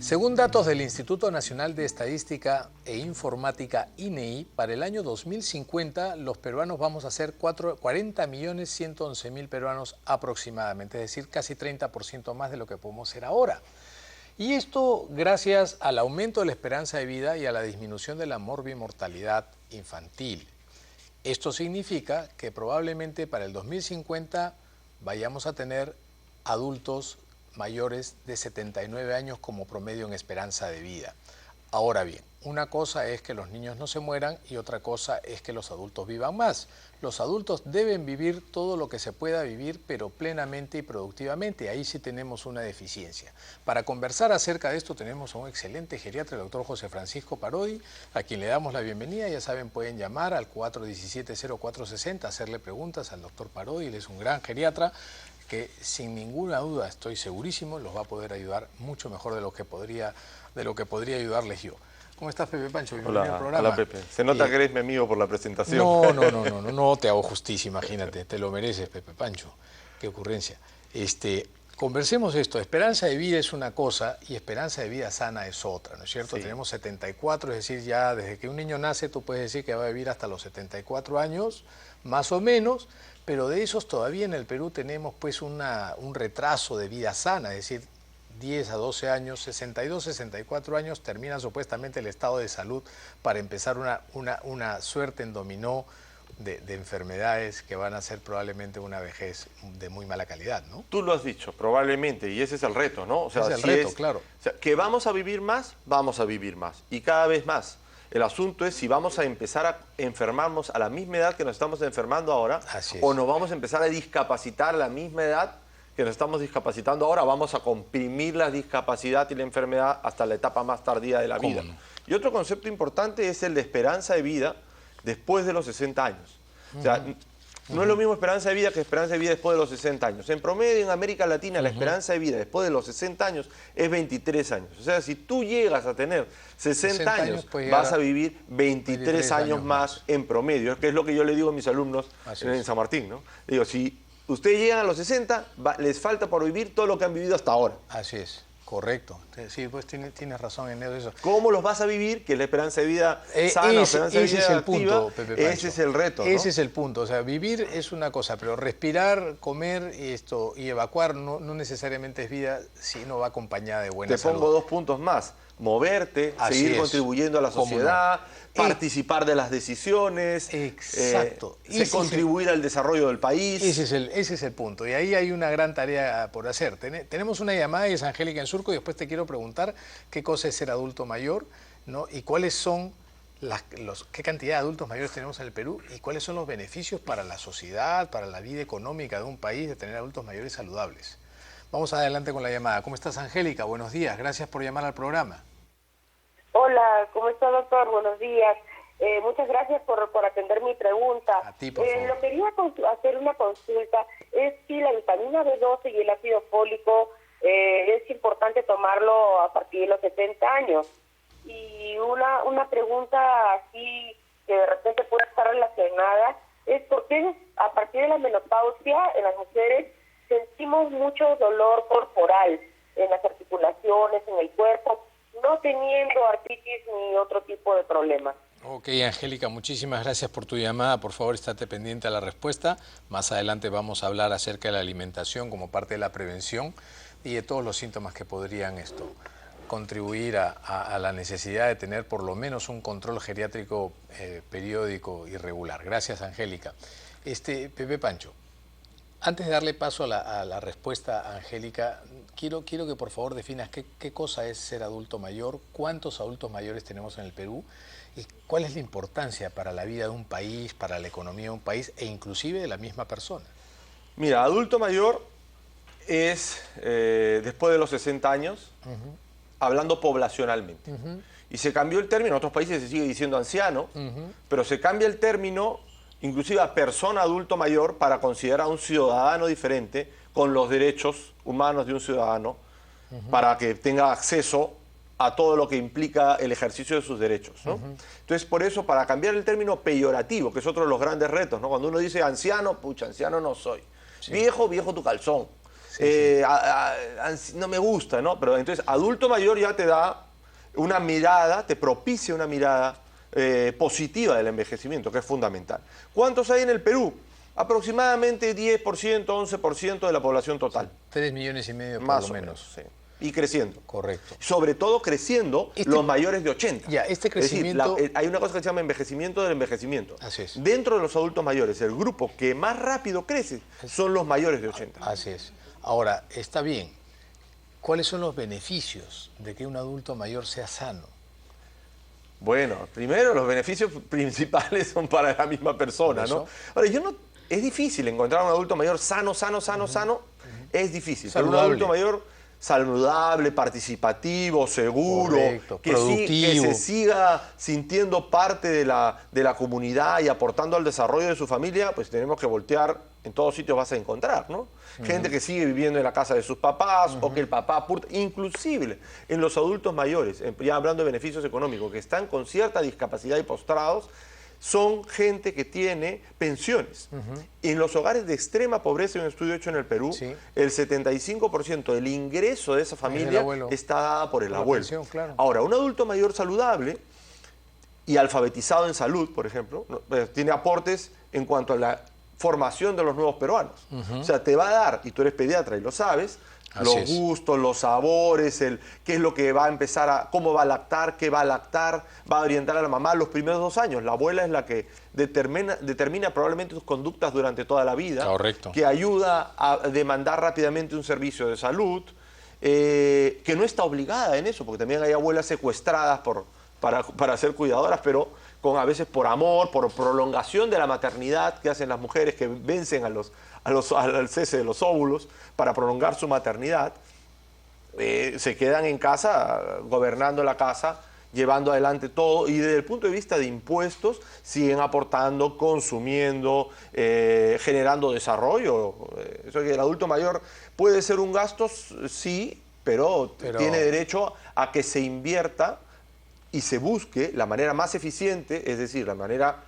Según datos del Instituto Nacional de Estadística e Informática, INEI, para el año 2050 los peruanos vamos a ser 40.111.000 peruanos aproximadamente, es decir, casi 30% más de lo que podemos ser ahora. Y esto gracias al aumento de la esperanza de vida y a la disminución de la morbimortalidad infantil. Esto significa que probablemente para el 2050 vayamos a tener adultos mayores de 79 años como promedio en esperanza de vida. Ahora bien, una cosa es que los niños no se mueran y otra cosa es que los adultos vivan más. Los adultos deben vivir todo lo que se pueda vivir, pero plenamente y productivamente. Ahí sí tenemos una deficiencia. Para conversar acerca de esto tenemos a un excelente geriatra, el doctor José Francisco Parodi, a quien le damos la bienvenida. Ya saben, pueden llamar al 417-0460, hacerle preguntas al doctor Parodi. Él es un gran geriatra que sin ninguna duda, estoy segurísimo, los va a poder ayudar mucho mejor de lo que podría ayudarles yo. ¿Cómo estás, Pepe Pancho? Bienvenido al programa. Hola, Pepe. Se nota que eres mi amigo por la presentación. No te hago justicia, imagínate, te lo mereces, Pepe Pancho. Qué ocurrencia. Conversemos esto, esperanza de vida es una cosa y esperanza de vida sana es otra, ¿no es cierto? Sí. Tenemos 74, es decir, ya desde que un niño nace tú puedes decir que va a vivir hasta los 74 años, más o menos, pero de esos todavía en el Perú tenemos pues un retraso de vida sana, es decir, 10 a 12 años, 62, 64 años termina supuestamente el estado de salud para empezar una suerte en dominó de enfermedades que van a ser probablemente una vejez de muy mala calidad, ¿no? Tú lo has dicho, probablemente, y ese es el reto, ¿no? O sea, es el reto, claro. O sea, que vamos a vivir más, y cada vez más. El asunto es si vamos a empezar a enfermarnos a la misma edad que nos estamos enfermando ahora, o nos vamos a empezar a discapacitar a la misma edad que nos estamos discapacitando ahora, vamos a comprimir la discapacidad y la enfermedad hasta la etapa más tardía de la vida. No? Y otro concepto importante es el de esperanza de vida después de los 60 años. O sea, no es lo mismo esperanza de vida que esperanza de vida después de los 60 años. En promedio, en América Latina, la esperanza de vida después de los 60 años es 23 años. O sea, si tú llegas a tener 60 años, vas a vivir 23 años más en promedio. Que es lo que yo le digo a mis alumnos en San Martín, ¿no? Digo, si ustedes llegan a los 60, les falta por vivir todo lo que han vivido hasta ahora. Así es. Correcto. Sí, pues tienes razón en eso. ¿Cómo los vas a vivir? Que es la esperanza de vida sana, esperanza de vida es el activa, punto, Pepe Pancho. Ese es el reto, ¿no? Ese es el punto. O sea, vivir es una cosa, pero respirar, comer y evacuar no necesariamente es vida si no va acompañada de buena salud. Te pongo 2 puntos más.Moverte, seguir contribuyendo a la sociedad, participar de las decisiones, contribuir al desarrollo del país. Ese es el punto. Y ahí hay una gran tarea por hacer. Tenemos una llamada y es Angélica en Surco y después te quiero preguntar qué cosa es ser adulto mayor, ¿no? Y cuáles son qué cantidad de adultos mayores tenemos en el Perú y cuáles son los beneficios para la sociedad, para la vida económica de un país de tener adultos mayores saludables. Vamos adelante con la llamada. ¿Cómo estás, Angélica? Buenos días. Gracias por llamar al programa. Hola, ¿cómo está, doctor? Buenos días. Muchas gracias por atender mi pregunta. A ti, por favor. Lo quería hacer una consulta. Es si la vitamina B12 y el ácido fólico es importante tomarlo a partir de los 70 años. Y una pregunta así que de repente puede estar relacionada es por qué a partir de la menopausia en las mujeres sentimos mucho dolor corporal en las articulaciones, en el cuerpo, no teniendo artritis ni otro tipo de problemas. Ok, Angélica, muchísimas gracias por tu llamada. Por favor, estate pendiente a la respuesta. Más adelante vamos a hablar acerca de la alimentación como parte de la prevención y de todos los síntomas que podrían contribuir a la necesidad de tener por lo menos un control geriátrico periódico y regular. Gracias, Angélica. Pepe Pancho, antes de darle paso a la respuesta a Angélica, quiero que por favor definas qué cosa es ser adulto mayor, cuántos adultos mayores tenemos en el Perú y cuál es la importancia para la vida de un país, para la economía de un país e inclusive de la misma persona. Mira, adulto mayor es después de los 60 años, hablando poblacionalmente. Y se cambió el término, en otros países se sigue diciendo anciano, pero se cambia el término inclusive a persona adulto mayor para considerar a un ciudadano diferente con los derechos humanos de un ciudadano para que tenga acceso a todo lo que implica el ejercicio de sus derechos, ¿no? Entonces, por eso, para cambiar el término peyorativo, que es otro de los grandes retos, ¿no? Cuando uno dice anciano, pucha, anciano no soy. Sí. Viejo, viejo tu calzón. no me gusta, ¿no? Pero entonces adulto mayor ya te da una mirada, te propicia una mirada positiva del envejecimiento, que es fundamental. ¿Cuántos hay en el Perú? Aproximadamente 10%, 11% de la población total. 3,5 millones por más lo o menos. Sí. Y creciendo. Correcto. Sobre todo creciendo los mayores de 80. Ya, este crecimiento... Es decir, hay una cosa que se llama envejecimiento del envejecimiento. Así es. Dentro de los adultos mayores, el grupo que más rápido crece son los mayores de 80. Así es. Ahora, está bien. ¿Cuáles son los beneficios de que un adulto mayor sea sano? Bueno, primero los beneficios principales son para la misma persona, ¿no? Ahora, es difícil encontrar un adulto mayor sano. Es difícil. Pero un adulto mayor saludable, participativo, seguro, correcto, que se siga sintiendo parte de la comunidad y aportando al desarrollo de su familia, pues tenemos que voltear, en todos sitios vas a encontrar, ¿no? Gente que sigue viviendo en la casa de sus papás o que el papá aporta, inclusive en los adultos mayores, ya hablando de beneficios económicos, que están con cierta discapacidad y postrados, son gente que tiene pensiones. En los hogares de extrema pobreza, un estudio hecho en el Perú, el 75% del ingreso de esa familia está dada por el abuelo. Pensión, claro. Ahora, un adulto mayor saludable y alfabetizado en salud, por ejemplo, tiene aportes en cuanto a la formación de los nuevos peruanos. O sea, te va a dar, y tú eres pediatra y lo sabes, los gustos, los sabores, qué es lo que va a empezar cómo va a lactar, qué va a lactar, va a orientar a la mamá los primeros 2 años. La abuela es la que determina probablemente tus conductas durante toda la vida. Correcto. Que ayuda a demandar rápidamente un servicio de salud, que no está obligada en eso, porque también hay abuelas secuestradas para ser cuidadoras, pero a veces por amor, por prolongación de la maternidad que hacen las mujeres que vencen al cese de los óvulos para prolongar su maternidad, se quedan en casa, gobernando la casa, llevando adelante todo, y desde el punto de vista de impuestos siguen aportando, consumiendo, generando desarrollo. Eso que el adulto mayor puede ser un gasto, sí, pero tiene derecho a que se invierta y se busque la manera más eficiente, es decir, la manera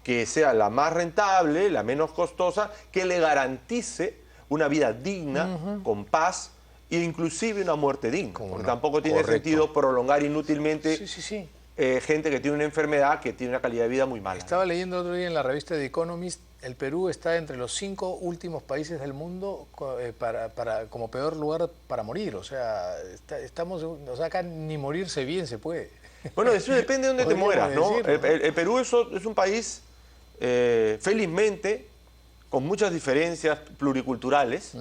que sea la más rentable, la menos costosa, que le garantice una vida digna, con paz, e inclusive una muerte digna. Porque tampoco tiene sentido prolongar inútilmente gente que tiene una enfermedad que tiene una calidad de vida muy mala. Estaba leyendo el otro día en la revista The Economist, el Perú está entre los 5 últimos países del mundo como peor lugar para morir. O sea, acá ni morirse bien se puede. Bueno, eso depende de dónde te mueras, ¿no? El Perú es un país, felizmente, con muchas diferencias pluriculturales,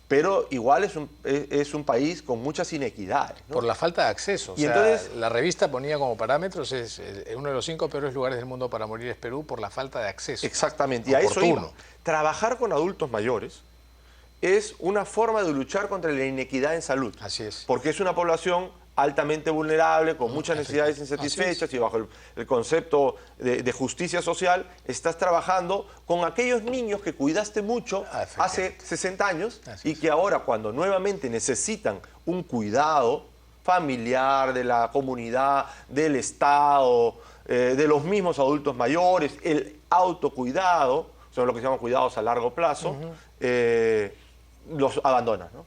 pero igual es un país con muchas inequidades, ¿no? Por la falta de acceso. Entonces, la revista ponía como parámetros, es uno de los 5 peores lugares del mundo para morir es Perú por la falta de acceso. Exactamente, y a eso iba. Trabajar con adultos mayores es una forma de luchar contra la inequidad en salud. Así es. Porque es una población altamente vulnerable, con muchas necesidades insatisfechas, y bajo el concepto de justicia social, estás trabajando con aquellos niños que cuidaste mucho hace 60 años y que ahora, cuando nuevamente necesitan un cuidado familiar, de la comunidad, del Estado, de los mismos adultos mayores, el autocuidado, son lo que se llaman cuidados a largo plazo, los abandonan, ¿no?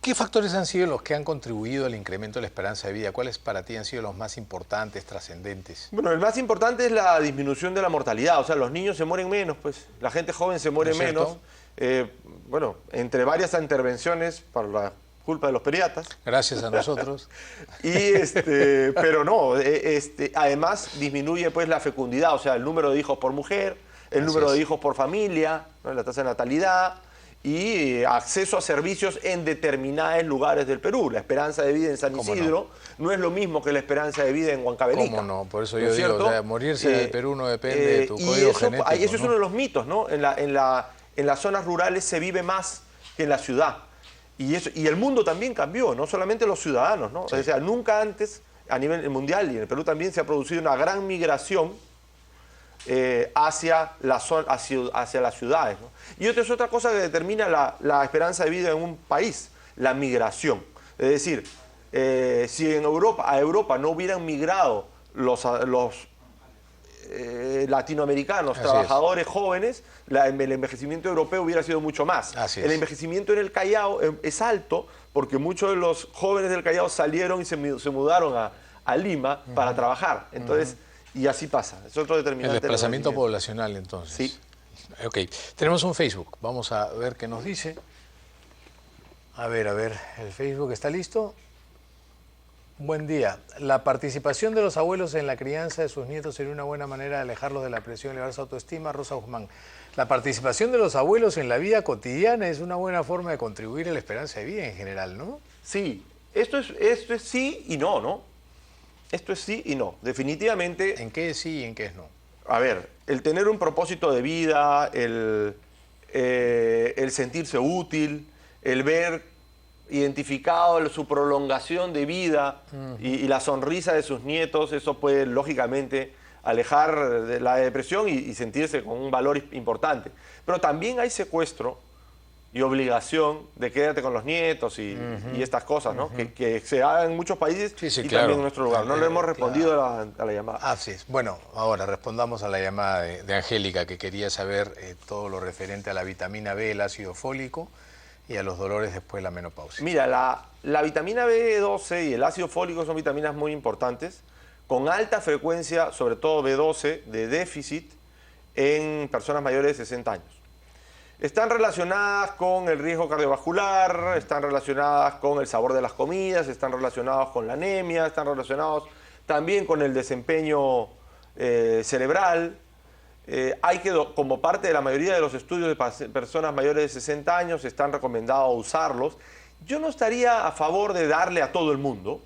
¿Qué factores han sido los que han contribuido al incremento de la esperanza de vida? ¿Cuáles para ti han sido los más importantes, trascendentes? Bueno, el más importante es la disminución de la mortalidad. O sea, los niños se mueren menos, pues la gente joven se muere menos. Bueno, entre varias intervenciones para la culpa de los pediatras. Gracias a nosotros. Pero no, además disminuye pues la fecundidad, o sea, el número de hijos por mujer, el número de hijos por familia, ¿no? La tasa de natalidad, y acceso a servicios en determinados lugares del Perú. La esperanza de vida en San Isidro no es lo mismo que la esperanza de vida en Huancavelica. ¿Cómo no? Por eso yo digo, o sea, morirse del Perú no depende de tu código genético. Eso es uno de los mitos, ¿no? En las zonas rurales se vive más que en la ciudad. Y el mundo también cambió, no solamente los ciudadanos, ¿no? Sí. O sea, nunca antes, a nivel mundial, y en el Perú también se ha producido una gran migración hacia las ciudades, ¿no? Y otra cosa que determina la esperanza de vida en un país, la migración. Es decir, si a Europa no hubieran migrado los latinoamericanos, Así trabajadores jóvenes, el envejecimiento europeo hubiera sido mucho más. El envejecimiento en el Callao es alto porque muchos de los jóvenes del Callao salieron y se mudaron a Lima para trabajar. Entonces, y así pasa. Es otro determinante. El desplazamiento poblacional, entonces. Sí. Ok. Tenemos un Facebook. Vamos a ver qué nos dice. A ver, ¿el Facebook está listo? Buen día. La participación de los abuelos en la crianza de sus nietos sería una buena manera de alejarlos de la presión y elevar su autoestima. Rosa Guzmán. La participación de los abuelos en la vida cotidiana es una buena forma de contribuir a la esperanza de vida en general, ¿no? Sí. Esto es sí y no, ¿no? Esto es sí y no. Definitivamente... ¿En qué es sí y en qué es no? A ver, el tener un propósito de vida, el sentirse útil, el ver identificado su prolongación de vida y la sonrisa de sus nietos, eso puede lógicamente alejar de la depresión y sentirse con un valor importante. Pero también hay secuestro y obligación de quedarte con los nietos y estas cosas, ¿no? Que se da en muchos países y claro. también en nuestro lugar. No le hemos respondido a la llamada. Así es. Bueno, ahora respondamos a la llamada de Angélica, que quería saber todo lo referente a la vitamina B, el ácido fólico y a los dolores después de la menopausia. Mira, la vitamina B12 y el ácido fólico son vitaminas muy importantes, con alta frecuencia, sobre todo B12, de déficit en personas mayores de 60 años. Están relacionadas con el riesgo cardiovascular, están relacionadas con el sabor de las comidas, están relacionadas con la anemia, están relacionados también con el desempeño cerebral. Como parte de la mayoría de los estudios de personas mayores de 60 años, están recomendados usarlos. Yo no estaría a favor de darle a todo el mundo.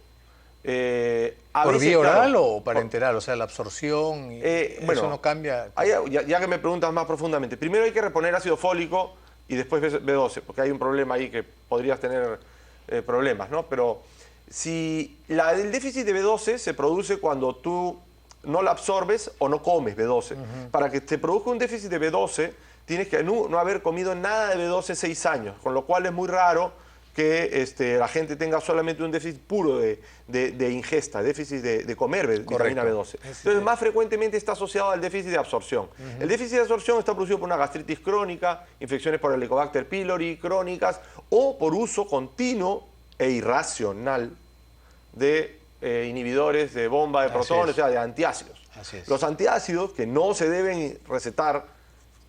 ¿Por vía oral o parenteral? O sea, la absorción, eso no cambia. Ya que me preguntas más profundamente, primero hay que reponer ácido fólico y después B12, porque hay un problema ahí que podrías tener problemas, ¿no? Pero si el déficit de B12 se produce cuando tú no la absorbes o no comes B12. Para que te produzca un déficit de B12, tienes que no haber comido nada de B12 6 años, con lo cual es muy raro que la gente tenga solamente un déficit puro de ingesta, déficit de comer vitamina B12. Entonces, más frecuentemente está asociado al déficit de absorción. El déficit de absorción está producido por una gastritis crónica, infecciones por Helicobacter pylori crónicas o por uso continuo e irracional de inhibidores de bomba de protones, o sea, de antiácidos. Los antiácidos, que no se deben recetar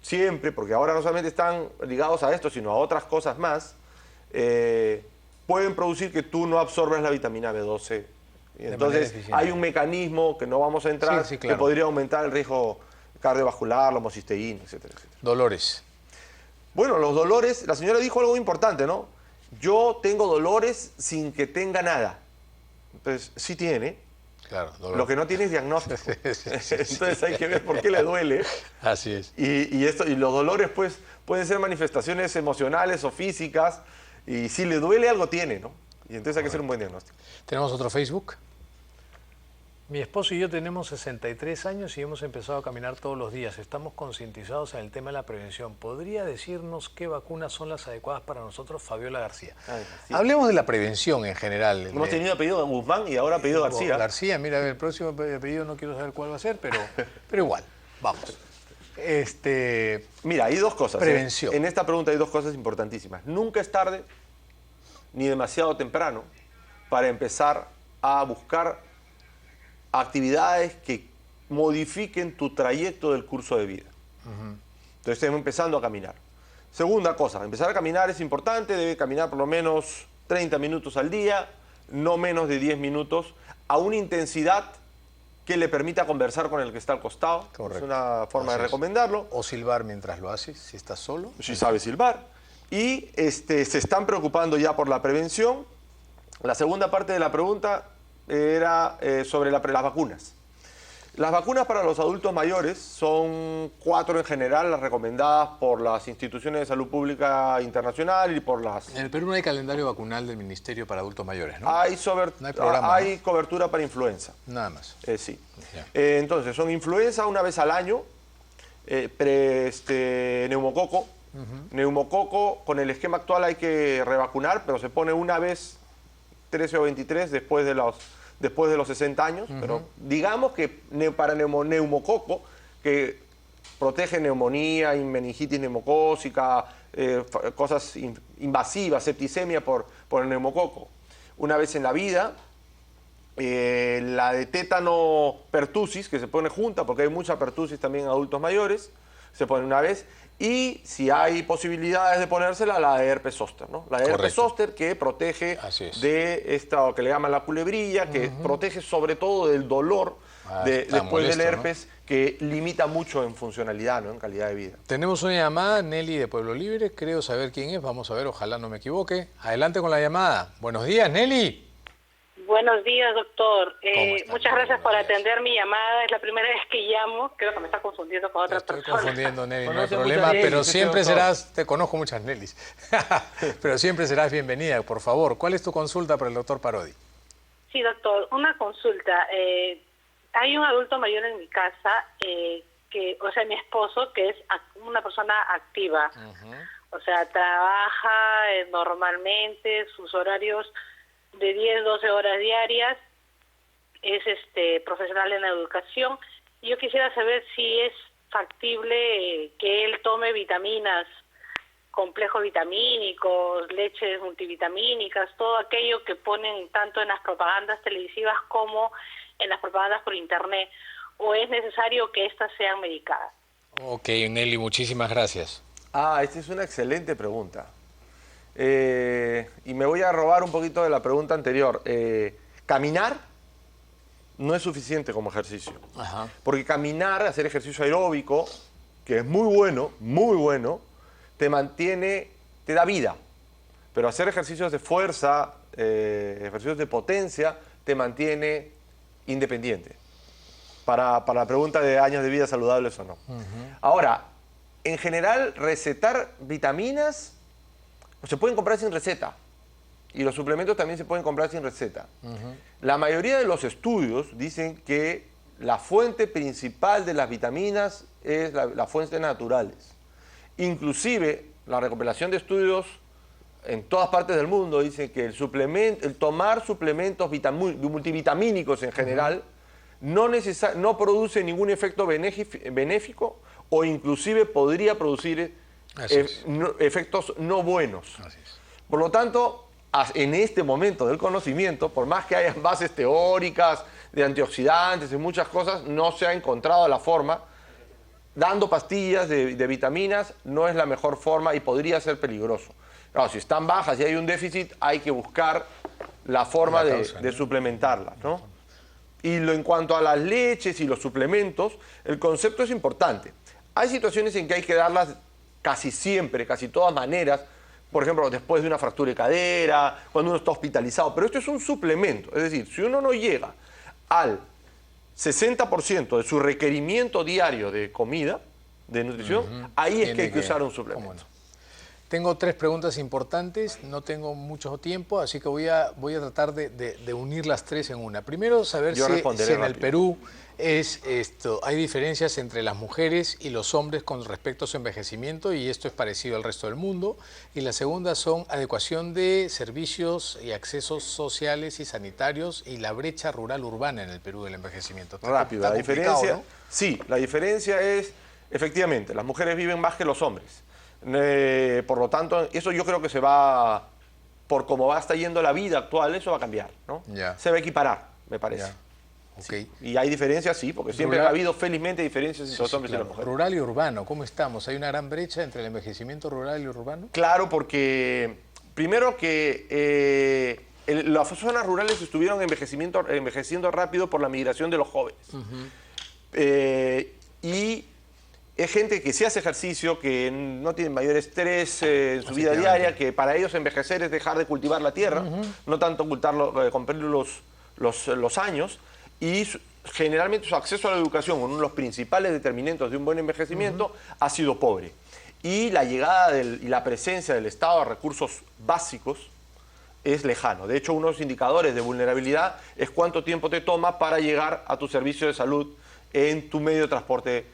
siempre, porque ahora no solamente están ligados a esto, sino a otras cosas más, pueden producir que tú no absorbas la vitamina B12. Y entonces hay un mecanismo que no vamos a entrar, claro, que podría aumentar el riesgo cardiovascular, la homocisteína, etcétera, etcétera. Dolores. Bueno, los dolores, la señora dijo algo importante, ¿no? Yo tengo dolores sin que tenga nada. Entonces, sí tiene. Claro, dolor. Lo que no tiene es diagnóstico. Entonces hay que ver por qué le duele. Así es. Y los dolores, pues, pueden ser manifestaciones emocionales o físicas. Y si le duele, algo tiene, ¿no? Y entonces hay que hacer un buen diagnóstico. ¿Tenemos otro Facebook? Mi esposo y yo tenemos 63 años y hemos empezado a caminar todos los días. Estamos concientizados en el tema de la prevención. ¿Podría decirnos qué vacunas son las adecuadas para nosotros, Fabiola García? Sí. Hablemos de la prevención en general. Hemos tenido apellido Guzmán y ahora apellido García. García, mira, el próximo apellido no quiero saber cuál va a ser, pero igual, vamos. Mira, hay dos cosas. Prevención. En esta pregunta hay dos cosas importantísimas. Nunca es tarde ni demasiado temprano para empezar a buscar actividades que modifiquen tu trayecto del curso de vida. Entonces estamos empezando a caminar. Segunda cosa, empezar a caminar es importante, debe caminar por lo menos 30 minutos al día, no menos de 10 minutos, a una intensidad que le permita conversar con el que está al costado. Correcto. Es una forma de recomendarlo. O silbar mientras lo haces, si estás solo. Si sabes silbar. Y se están preocupando ya por la prevención. La segunda parte de la pregunta era sobre las vacunas. Las vacunas para los adultos mayores son 4 en general, las recomendadas por las instituciones de salud pública internacional y por las... En el Perú no hay calendario vacunal del Ministerio para adultos mayores, ¿no? No hay programa, hay cobertura para influenza. Nada más. Sí. Entonces, son influenza una vez al año, neumococo. Neumococo, con el esquema actual hay que revacunar, pero se pone una vez 13 o 23 después de los después de los 60 años, pero digamos que para neumococo, que protege neumonía, meningitis neumocócica, cosas invasivas, septicemia por el neumococo. Una vez en la vida, la de tétano pertussis, que se pone junta, porque hay mucha pertussis también en adultos mayores, se pone una vez. Y si hay posibilidades de ponérsela, la de herpes zóster, ¿no? La de herpes zóster que protege de esta que le llaman la culebrilla, que protege sobre todo del dolor después del herpes, ¿no? Que limita mucho en funcionalidad, ¿no? En calidad de vida. Tenemos una llamada, Nelly de Pueblo Libre, creo saber quién es, vamos a ver, ojalá no me equivoque. Adelante con la llamada. Buenos días, Nelly. Buenos días, doctor. Muchas gracias por atender mi llamada. Es la primera vez que llamo. Creo que me está confundiendo con otra persona. Estoy confundiendo, Nelly, no hay problema, pero siempre serás, te conozco muchas Nellys, pero siempre serás bienvenida, por favor. ¿Cuál es tu consulta para el doctor Parodi? Sí, doctor, una consulta. Hay un adulto mayor en mi casa, mi esposo, que es una persona activa. O sea, trabaja normalmente, sus horarios de 10, 12 horas diarias, es profesional en la educación. Y yo quisiera saber si es factible que él tome vitaminas, complejos vitamínicos, leches multivitamínicas, todo aquello que ponen tanto en las propagandas televisivas como en las propagandas por internet, o es necesario que éstas sean medicadas. Ok, Nelly, muchísimas gracias. Esta es una excelente pregunta. Y me voy a robar un poquito de la pregunta anterior. Caminar no es suficiente como ejercicio. Porque caminar, hacer ejercicio aeróbico, que es muy bueno, te mantiene, te da vida. Pero hacer ejercicios de fuerza, ejercicios de potencia, te mantiene independiente. Para la pregunta de años de vida saludables o no. Ahora, en general, recetar vitaminas se pueden comprar sin receta. Y los suplementos también se pueden comprar sin receta. La mayoría de los estudios dicen que la fuente principal de las vitaminas es las fuentes naturales. Inclusive, la recopilación de estudios en todas partes del mundo dice que el tomar suplementos multivitamínicos en general no produce ningún efecto benéfico o inclusive podría producir efectos no buenos. Por lo tanto, en este momento del conocimiento, por más que haya bases teóricas de antioxidantes y muchas cosas, no se ha encontrado la forma. Dando pastillas de vitaminas no es la mejor forma y podría ser peligroso. Claro, si están bajas y hay un déficit, hay que buscar la forma de suplementarlas, ¿no? Y en cuanto a las leches y los suplementos, el concepto es importante. Hay situaciones en que hay que darlas casi siempre, casi todas maneras, por ejemplo, después de una fractura de cadera, cuando uno está hospitalizado, pero esto es un suplemento. Es decir, si uno no llega al 60% de su requerimiento diario de comida, de nutrición, ahí es que hay que usar un suplemento. Tengo 3 preguntas importantes, no tengo mucho tiempo, así que voy a tratar de unir las 3 en una. Primero, saber si en el Perú hay diferencias entre las mujeres y los hombres con respecto a su envejecimiento, y esto es parecido al resto del mundo. Y la segunda son adecuación de servicios y accesos sociales y sanitarios y la brecha rural-urbana en el Perú del envejecimiento. Rápido, la diferencia, ¿no? Sí, la diferencia es, efectivamente, las mujeres viven más que los hombres. Por lo tanto, eso yo creo que se va, por cómo está yendo la vida actual, eso va a cambiar, ¿no? Se va a equiparar, me parece. Sí. Y hay diferencias, sí, porque siempre ha habido felizmente diferencias entre los hombres y las mujeres. Rural y urbano, ¿cómo estamos? ¿Hay una gran brecha entre el envejecimiento rural y urbano? Claro, porque primero que las zonas rurales estuvieron envejeciendo rápido por la migración de los jóvenes. Y es gente que sí hace ejercicio, que no tiene mayor estrés en su vida diaria, que para ellos envejecer es dejar de cultivar la tierra, no tanto cumplir los años, y generalmente su acceso a la educación, uno de los principales determinantes de un buen envejecimiento, ha sido pobre. Y la llegada y la presencia del Estado a recursos básicos es lejano. De hecho, uno de los indicadores de vulnerabilidad es cuánto tiempo te toma para llegar a tu servicio de salud en tu medio de transporte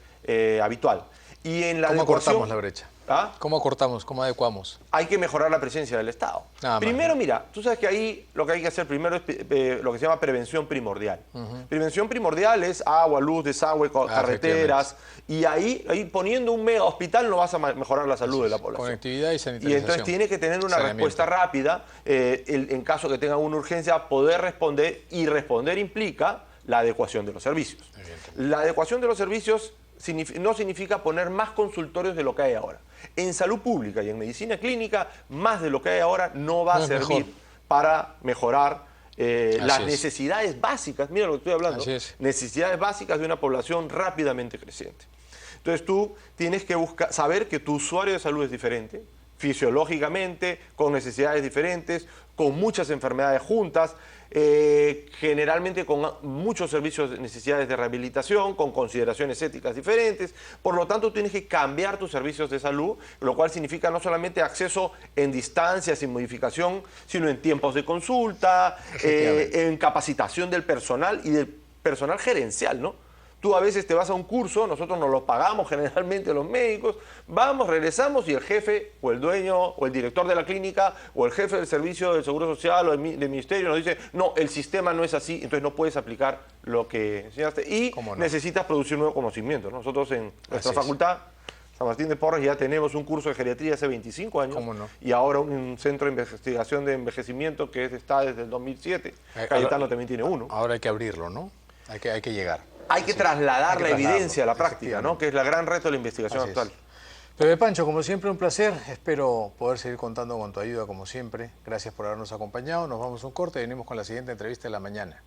habitual. Y en la ¿Cómo cortamos la brecha? ¿Ah? ¿Cómo acortamos? ¿Cómo adecuamos? Hay que mejorar la presencia del Estado. Primero, mira, tú sabes que ahí lo que hay que hacer primero es lo que se llama prevención primordial. Prevención primordial es agua, luz, desagüe, carreteras. Y ahí poniendo un mega hospital no vas a mejorar la salud de la población. Conectividad y sanitización. Y entonces tiene que tener una respuesta rápida. En caso que tenga una urgencia, poder responder. Y responder implica la adecuación de los servicios. La adecuación de los servicios no significa poner más consultorios de lo que hay ahora. En salud pública y en medicina clínica, más de lo que hay ahora no va a servir para mejorar las necesidades básicas. Mira lo que estoy hablando. Necesidades básicas de una población rápidamente creciente. Entonces tú tienes que saber que tu usuario de salud es diferente, fisiológicamente, con necesidades diferentes, con muchas enfermedades juntas, generalmente con muchos servicios, necesidades de rehabilitación, con consideraciones éticas diferentes. Por lo tanto, tienes que cambiar tus servicios de salud, lo cual significa no solamente acceso en distancia, sin modificación, sino en tiempos de consulta, en capacitación del personal y del personal gerencial, ¿no? Tú a veces te vas a un curso, nosotros nos lo pagamos generalmente los médicos, vamos, regresamos y el jefe o el dueño o el director de la clínica o el jefe del servicio del Seguro Social o del ministerio nos dice, no, el sistema no es así, entonces no puedes aplicar lo que enseñaste y necesitas producir nuevo conocimiento. Nosotros en nuestra facultad, San Martín de Porres, ya tenemos un curso de geriatría hace 25 años y ahora un centro de investigación de envejecimiento que está desde el 2007. Cayetano también tiene uno. Ahora hay que abrirlo, ¿no? Hay que llegar. Hay que trasladar la evidencia a la práctica, ¿no? Que es el gran reto de la investigación actual. Pepe Pancho, como siempre, un placer. Espero poder seguir contando con tu ayuda, como siempre. Gracias por habernos acompañado. Nos vamos a un corte y venimos con la siguiente entrevista de la mañana.